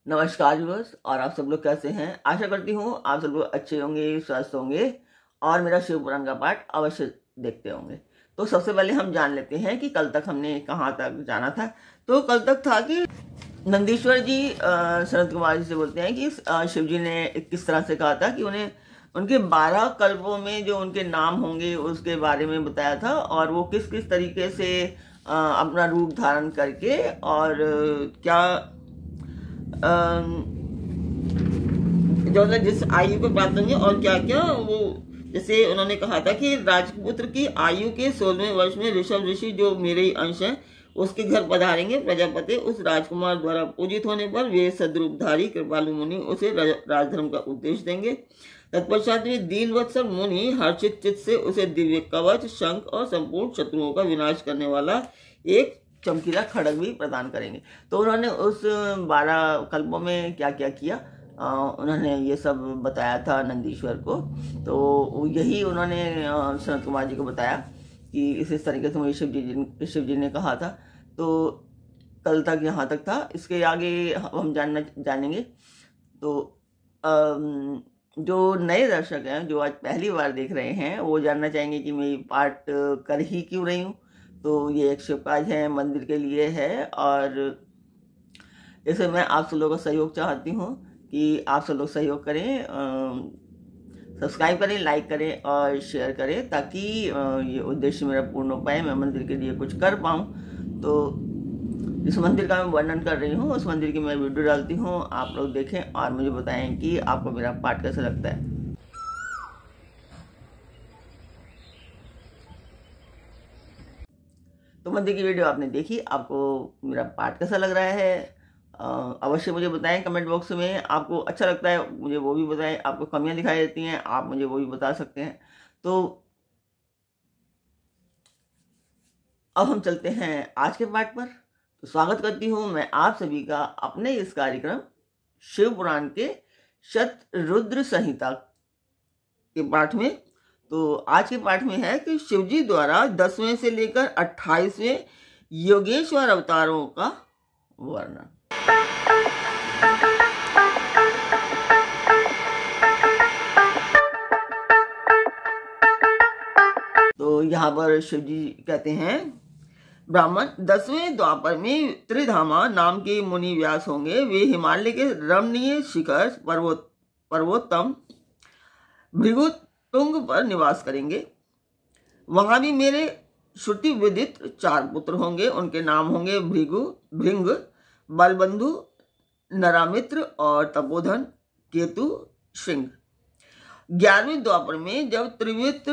नमस्कार व्यूअर्स। और आप सब लोग कैसे हैं? आशा करती हूँ आप सब लोग अच्छे होंगे, स्वस्थ होंगे और मेरा शिव पुराण का पाठ अवश्य देखते होंगे। तो सबसे पहले हम जान लेते हैं कि कल तक हमने कहाँ तक जाना था। तो कल तक था कि नंदीश्वर जी शरद कुमार जी से बोलते हैं कि शिव जी ने किस तरह से कहा था कि उन्हें उनके 12 कल्पों में जो उनके नाम होंगे उसके बारे में बताया था, और वो किस किस तरीके से अपना रूप धारण करके और क्या जो जिस आयु को प्राप्त होंगे और क्या क्या वो, जैसे उन्होंने कहा था कि राजपुत्र की आयु के 16वें वर्ष में ऋषभ ऋषि जो मेरे ही अंश है उसके घर पधारेंगे। प्रजापति उस राजकुमार द्वारा पूजित होने पर वे सद्रूपधारी कृपालु मुनि उसे राजधर्म का उपदेश देंगे। तत्पश्चात में दीनवत्सल मुनि हर्षित चित्त से उसे दिव्य कवच, शंख और संपूर्ण शत्रुओं का विनाश करने वाला एक चमकीला खड़ग भी प्रदान करेंगे। तो उन्होंने उस 12 कल्पों में क्या क्या किया उन्होंने ये सब बताया था नंदीश्वर को। तो यही उन्होंने शरद कुमार जी को बताया कि इस तरीके से मुझे शिव जी ने कहा था। तो कल तक यहाँ तक था। इसके आगे हम जानेंगे। तो जो नए दर्शक हैं जो आज पहली बार देख रहे हैं वो जानना चाहेंगे कि मैं पाठ कर ही क्यों रही हूँ। तो ये एक शुभ काज है, मंदिर के लिए है, और इसे मैं आप सब लोगों का सहयोग चाहती हूँ कि आप सब लोग सहयोग करें, सब्सक्राइब करें, लाइक करें और शेयर करें, ताकि ये उद्देश्य मेरा पूर्ण हो पाए, मैं मंदिर के लिए कुछ कर पाऊँ। तो जिस मंदिर का मैं वर्णन कर रही हूँ उस मंदिर की मैं वीडियो डालती हूँ, आप लोग देखें और मुझे बताएं कि आपको मेरा पाठ कैसा लगता है। तो मंदिर की वीडियो आपने देखी, आपको मेरा पाठ कैसा लग रहा है अवश्य मुझे बताएं कमेंट बॉक्स में। आपको अच्छा लगता है मुझे वो भी बताएं, आपको कमियां दिखाई देती हैं आप मुझे वो भी बता सकते हैं। तो अब हम चलते हैं आज के पाठ पर। तो स्वागत करती हूँ मैं आप सभी का अपने इस कार्यक्रम शिव पुराण के शतरुद्र संहिता के पाठ में। तो आज के पाठ में है कि शिवजी द्वारा 10वें से लेकर 28वें योगेश्वर अवतारों का वर्णन। तो यहाँ पर शिवजी कहते हैं, ब्राह्मण 10वें द्वापर में त्रिधामा नाम के मुनि व्यास होंगे। वे हिमालय के रमणीय शिखर पर्वोत्तम भृगुतुंग पर निवास करेंगे। वहां भी मेरे श्रुति विदित 4 पुत्र होंगे। उनके नाम होंगे भृगु, भृंग, बलबंधु, नरामित्र और तपोधन, केतु, सिंह। 11वें द्वापर में जब त्रिवित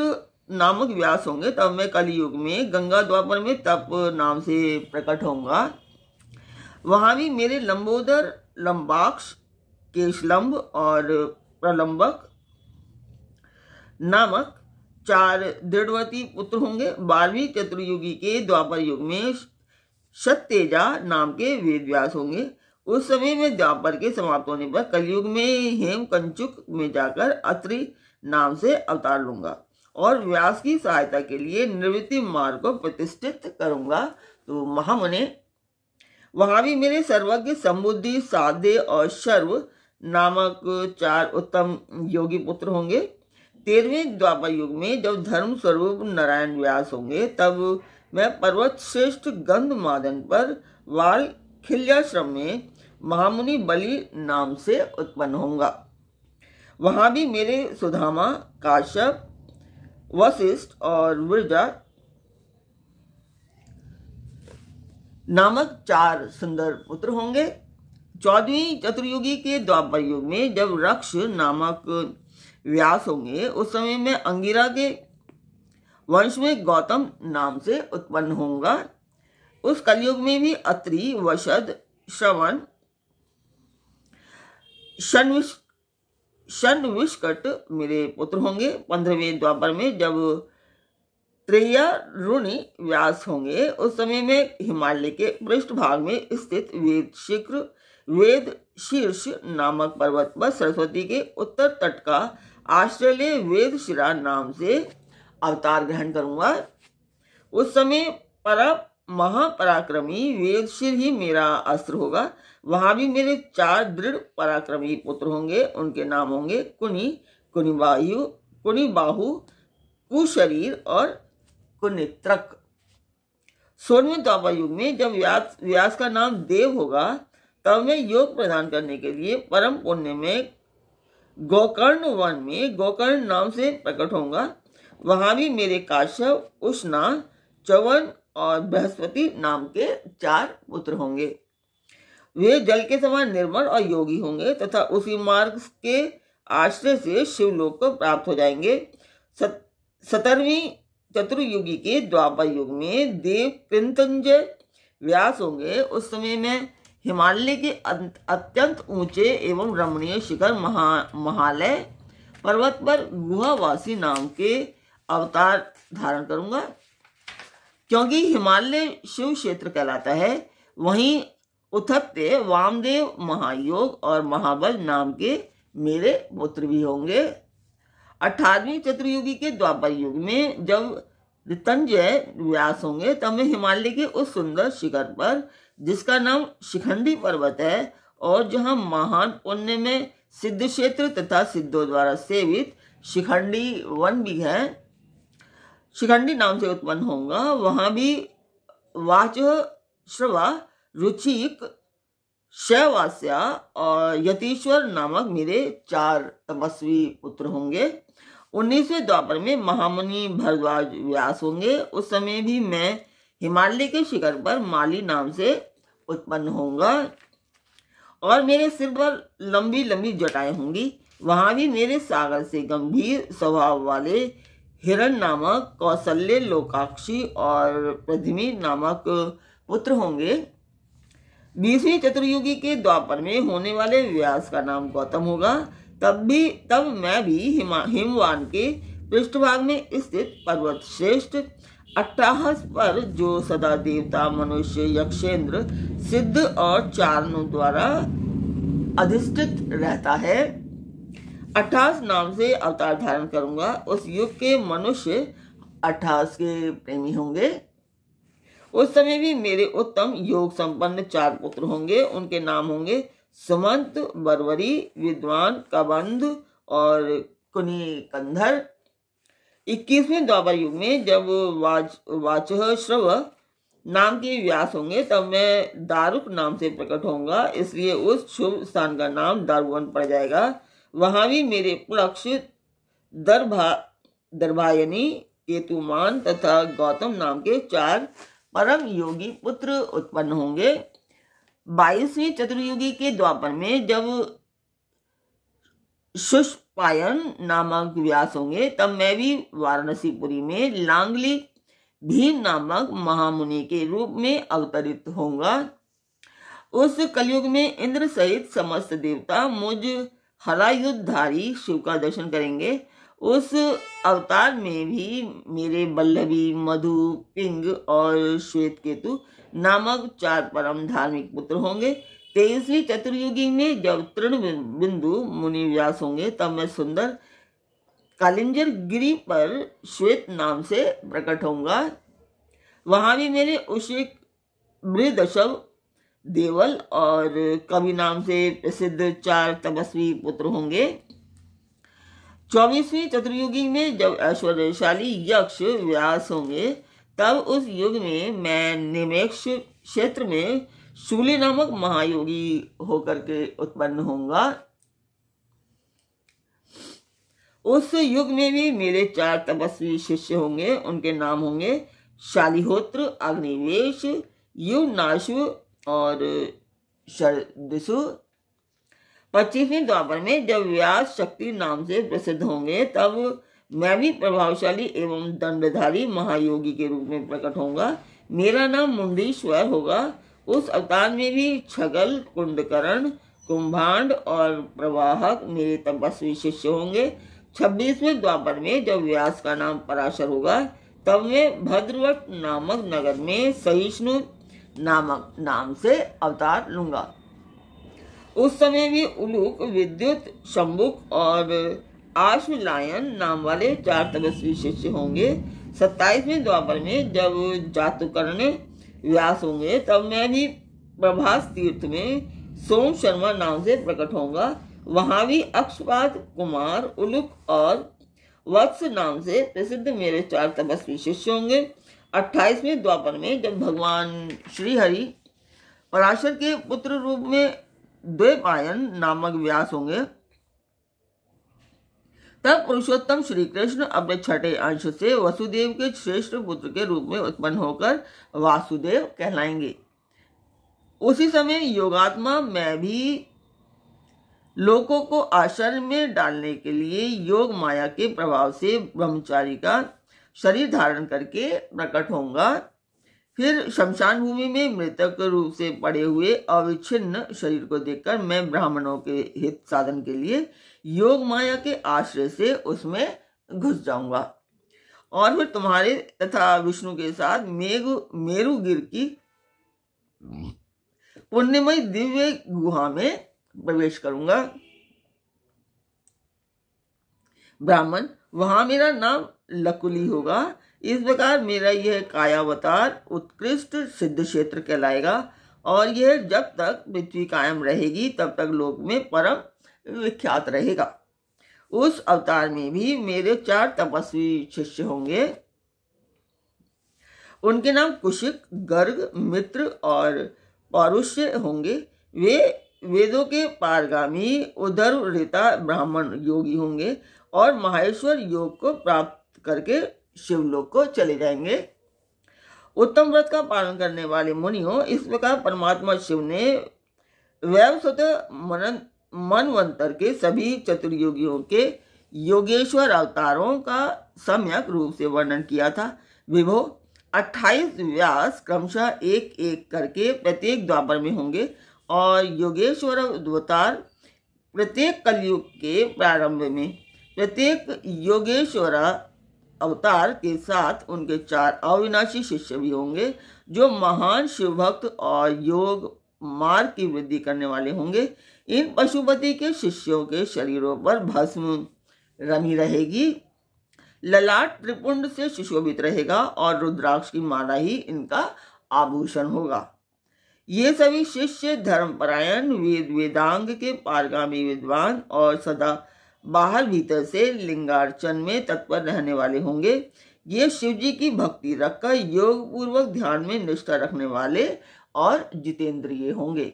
नामक व्यास होंगे तब मैं कलयुग में गंगा द्वापर में तप नाम से प्रकट होऊंगा। वहां भी मेरे लंबोदर, लंबाक्ष, केशलंब और प्रलंबक नामक 4 दृढ़वती पुत्र होंगे। 12वीं चतुर्युगी के द्वापर युग में सत्यतेजा नाम के वेद व्यास होंगे। उस समय में द्वापर के समाप्त होने पर कलयुग में हेमकंचुक में जाकर अत्रि नाम से अवतार लूंगा और व्यास की सहायता के लिए निवृत्ति मार्ग को प्रतिष्ठित करूंगा। तो महामुने वहां भी मेरे सर्वज्ञ, समबुद्धि, साध्य और शर्व नामक 4 उत्तम योगी पुत्र होंगे। 13वें द्वापर युग में जब धर्म स्वरूप नारायण व्यास होंगे तब मैं पर्वत श्रेष्ठ गंधमादन पर वाल खिल्याश्रम में महामुनि बलि नाम से उत्पन्न होऊंगा। वहां भी मेरे सुधामा, काश्यप, वशिष्ठ और विरजा नामक 4 सुंदर पुत्र होंगे। 14वीं चतुर्युगी के द्वापर युग में जब रक्ष नामक व्यास होंगे उस समय में अंगिरा के वंश में गौतम नाम से उत्पन्न होऊंगा। उस कलयुग में भी अत्रि, वशद, श्रवण, शनविष्कट मेरे पुत्र होंगे। 15वें द्वापर में जब त्रैयारुणी व्यास होंगे उस समय में हिमालय के पृष्ठभाग में स्थित वेद शीर्ष नामक पर्वत पर सरस्वती के उत्तर तट का आश्रय ले वेदशिरा नाम से अवतार ग्रहण करूंगा। उस समय पर महापराक्रमी वेदशिर ही मेरा अस्त्र होगा। वहां भी मेरे 4 दृढ़ पराक्रमी पुत्र होंगे। उनके नाम होंगे कुनी, कुनिबाहु, कुशरीर और कुनित्रक। 16वें द्वापर युग में जब व्यास का नाम देव होगा, तब मैं योग प्रदान करने के लिए परम पुण्य में गोकर्ण वन में गोकर्ण नाम से प्रकट होऊंगा। वहां भी मेरे काश्यप, उष्णा, चवन और बृहस्पति नाम के 4 पुत्र होंगे। वे जल के समान निर्मल और योगी होंगे तथा उसी मार्ग के आश्रय से शिवलोक को प्राप्त हो जाएंगे। 17वीं चतुर्युगी के द्वापर युग में देव कृतंजय व्यास होंगे। उस समय में हिमालय के अत्यंत ऊंचे एवं रमणीय शिखर महालय पर्वत पर गुहावासी नाम के अवतार धारण करूंगा। क्योंकि हिमालय शिव क्षेत्र कहलाता है, वहीं उथत्य, वामदेव, महायोग और महाबल नाम के मेरे पुत्र भी होंगे। 18वीं चतुर्युगी के द्वापर युग में जब ऋतंजय व्यास होंगे, तब मैं हिमालय के उस सुंदर शिखर पर, जिसका नाम शिखंडी पर्वत है और जहां महान पुण्य में सिद्ध क्षेत्र तथा सिद्धों द्वारा सेवित शिखंडी वन भी है, शिखंडी नाम से उत्पन्न होगा। वहां भी वाच, श्रवा, रुचिक, शैवास्या और यतीश्वर नामक मेरे 4 तपस्वी पुत्र होंगे। 19वें द्वापर में महामुनि भरद्वाज व्यास होंगे। उस समय भी मैं हिमालय के शिखर पर माली नाम से उत्पन्न होऊंगा और मेरे सिर पर लंबी लंबी जटाएं होंगी। वहां भी मेरे सागर से गंभीर स्वभाव वाले हिरण नामक, कौशल्य, लोकाक्षी और प्रद्युम्न नामक पुत्र होंगे। 20वीं चतुर्युगी के द्वापर में होने वाले व्यास का नाम गौतम होगा। तब मैं भी हिमवान के पृष्ठभाग में स्थित पर्वत श्रेष्ठ अट्टाहस पर, जो सदा देवता, मनुष्य, यक्षेंद्र, सिद्ध और चारणों द्वारा अधिष्ठित रहता है, अट्ठास नाम से अवतार धारण करूंगा। उस युग के मनुष्य अट्ठास के प्रेमी होंगे। उस समय भी मेरे उत्तम योग संपन्न 4 पुत्र होंगे। उनके नाम होंगे सुमंत, बरवरी, विद्वान, कबंध और कुनिकंधर। 21वें द्वापर युग में जब वाचः श्रव नाम के व्यास होंगे, तब मैं दारुक नाम से प्रकट होऊंगा, इसलिए उस शुभ स्थान का नाम दारुवन पड़ जाएगा। वहां भी मेरे पुलक्ष, दर्भायनी, केतुमान तथा गौतम नाम के 4 परम योगी पुत्र उत्पन्न होंगे। 22वीं चतुर्युगी के द्वापर में जब शुष्पायन नामक व्यास होंगे, तब मैं भी वाराणसीपुरी में लांगली भीम नामक महामुनि के रूप में अवतरित होऊंगा। उस कलयुग में इंद्र सहित समस्त देवता मुझ हलायुधधारी शिव का दर्शन करेंगे। उस अवतार में भी मेरे बल्लभी, मधु, पिंग और श्वेत केतु नामक 4 परम धार्मिक पुत्र होंगे। 23वीं चतुर्युगी में जब तृण बिंदु मुनि व्यास होंगे, तब मैं सुंदर कालिंजर गिरी पर श्वेत नाम से प्रकट होऊंगा। वहां भी मेरे उशिक, बृहदशव, देवल और कवि नाम से प्रसिद्ध 4 तपस्वी पुत्र होंगे। 24वीं चतुर्युगी में जब ऐश्वर्यशाली यक्ष व्यास होंगे, तब उस युग में मैं निमेक्ष क्षेत्र में शूली नामक महायोगी होकर के उत्पन्न होऊंगा। उस युग में भी मेरे 4 तपस्वी शिष्य होंगे। उनके नाम होंगे शालिहोत्र, अग्निवेश, युवनाशु और शरदिसु। 25वें द्वापर में जब व्यास शक्ति नाम से प्रसिद्ध होंगे, तब मैं भी प्रभावशाली एवं दंडधारी महायोगी के रूप में प्रकट होऊंगा। मेरा नाम मुंडीश्वर होगा। उस अवतार में भी छगल, कुंडकर्ण, कुंभांड और प्रवाहक मेरे तपस्वी शिष्य होंगे। 26वें द्वापर में जब व्यास का नाम पराशर होगा, तब मैं भद्रवट नामक नगर में सहिष्णु नामक नाम से अवतार लूंगा। उस समय भी उलूक, विद्युत, शंभुक और आश्वलायन नाम वाले 4 तपस्वी शिष्य होंगे। 27वें द्वापर में जब जातुकर्ण, व्यास होंगे तब मैं भी प्रभास तीर्थ में सोम शर्मा नाम से प्रकट होऊंगा। वहां भी अक्षपाद, कुमार, उलुक और वत्स नाम से प्रसिद्ध मेरे 4 तपस्वी शिष्य होंगे। 28वें द्वापर में जब भगवान श्री हरि पराशर के पुत्र रूप में द्वैपायन नामक व्यास होंगे, तब पुरुषोत्तम श्री कृष्ण अपने छठे अंश से वसुदेव के श्रेष्ठ पुत्र के रूप में उत्पन्न होकर वासुदेव कहलाएंगे। उसी समय योगात्मा मैं भी लोगों को आश्चर्य में डालने के लिए योग माया के प्रभाव से ब्रह्मचारी का शरीर धारण करके प्रकट होऊंगा। फिर शमशान भूमि में मृतक रूप से पड़े हुए अविच्छिन्न शरीर को देखकर मैं ब्राह्मणों के हित साधन के लिए योग माया के आश्रय से उसमें घुस जाऊंगा और फिर तुम्हारे तथा विष्णु के साथ मेरुगिर की पुण्यमयी दिव्य गुहा में प्रवेश करूंगा। ब्राह्मण, वहां मेरा नाम लकुली होगा। इस प्रकार मेरा यह कायावतार उत्कृष्ट सिद्ध क्षेत्र कहलाएगा और यह जब तक पृथ्वी कायम रहेगी तब तक लोक में परम विख्यात रहेगा। उस अवतार में भी मेरे 4 तपस्वी शिष्य होंगे। उनके नाम कुशिक, गर्ग, मित्र और पौरुष्य होंगे। वे वेदों के पारगामी उदरऋता ब्राह्मण योगी होंगे और माहेश्वर योग को प्राप्त करके शिवलोक को चले जाएंगे। उत्तम व्रत का पालन करने वाले मुनियों, इस प्रकार परमात्मा शिव ने वैवस्वत मनवंतर के सभी चतुर्युगियों के योगेश्वर अवतारों का सम्यक रूप से वर्णन किया था। विभो, 28 व्यास क्रमशः एक एक करके प्रत्येक द्वापर में होंगे और योगेश्वर अवतार प्रत्येक कलयुग के प्रारंभ में। प्रत्येक योगेश्वर अवतार के साथ उनके 4 अविनाशी शिष्य भी होंगे जो महान शिव भक्त और योग मार्ग की वृद्धि करने वाले होंगे। इन पशुपति के शिष्यों के शरीरों पर भस्म रमी रहेगी, ललाट त्रिपुंड से सुशोभित रहेगा और रुद्राक्ष की माला ही इनका आभूषण होगा। ये सभी शिष्य धर्मपरायण, वेदांग के पारगामी विद्वान और सदा बाहर भीतर से लिंगार्चन में तत्पर रहने वाले होंगे। ये शिव जी की भक्ति रखकर योग पूर्वक ध्यान में निष्ठा रखने वाले और जितेंद्रिय होंगे।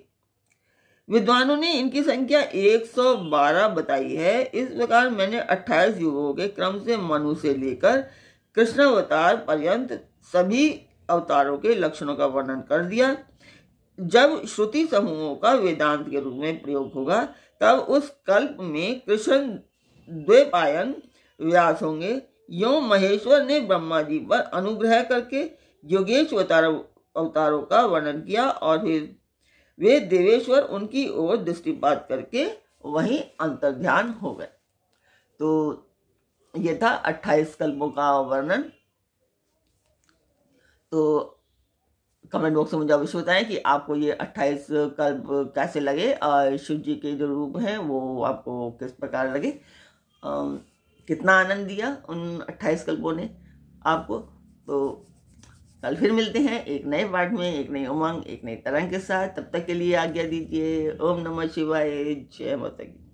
विद्वानों ने इनकी संख्या 112 बताई है। इस प्रकार मैंने 28 युगों के क्रम से मनु से लेकर कृष्ण अवतार पर्यंत सभी अवतारों के लक्षणों का वर्णन कर दिया। जब श्रुति समूहों का वेदांत के रूप में प्रयोग होगा तब उस कल्प में कृष्ण द्वैपायन व्यास होंगे। यों महेश्वर ने ब्रह्मा जी पर अनुग्रह करके योगेश अवतारों का वर्णन किया और फिर वे देवेश्वर उनकी ओर दृष्टिपात करके वहीं अंतर्ध्यान हो गए। तो यह था 28 कल्पों का वर्णन। तो कमेंट बॉक्स में मुझे अवश्य बताएं कि आपको ये 28 कल्प कैसे लगे और शिव जी के जो रूप हैं वो आपको किस प्रकार लगे, कितना आनंद दिया उन 28 कल्पों ने आपको। तो कल फिर मिलते हैं एक नए पाठ में, एक नई उमंग, एक नई तरंग के साथ। तब तक के लिए आज्ञा दीजिए। ओम नमः शिवाय। जय माता की।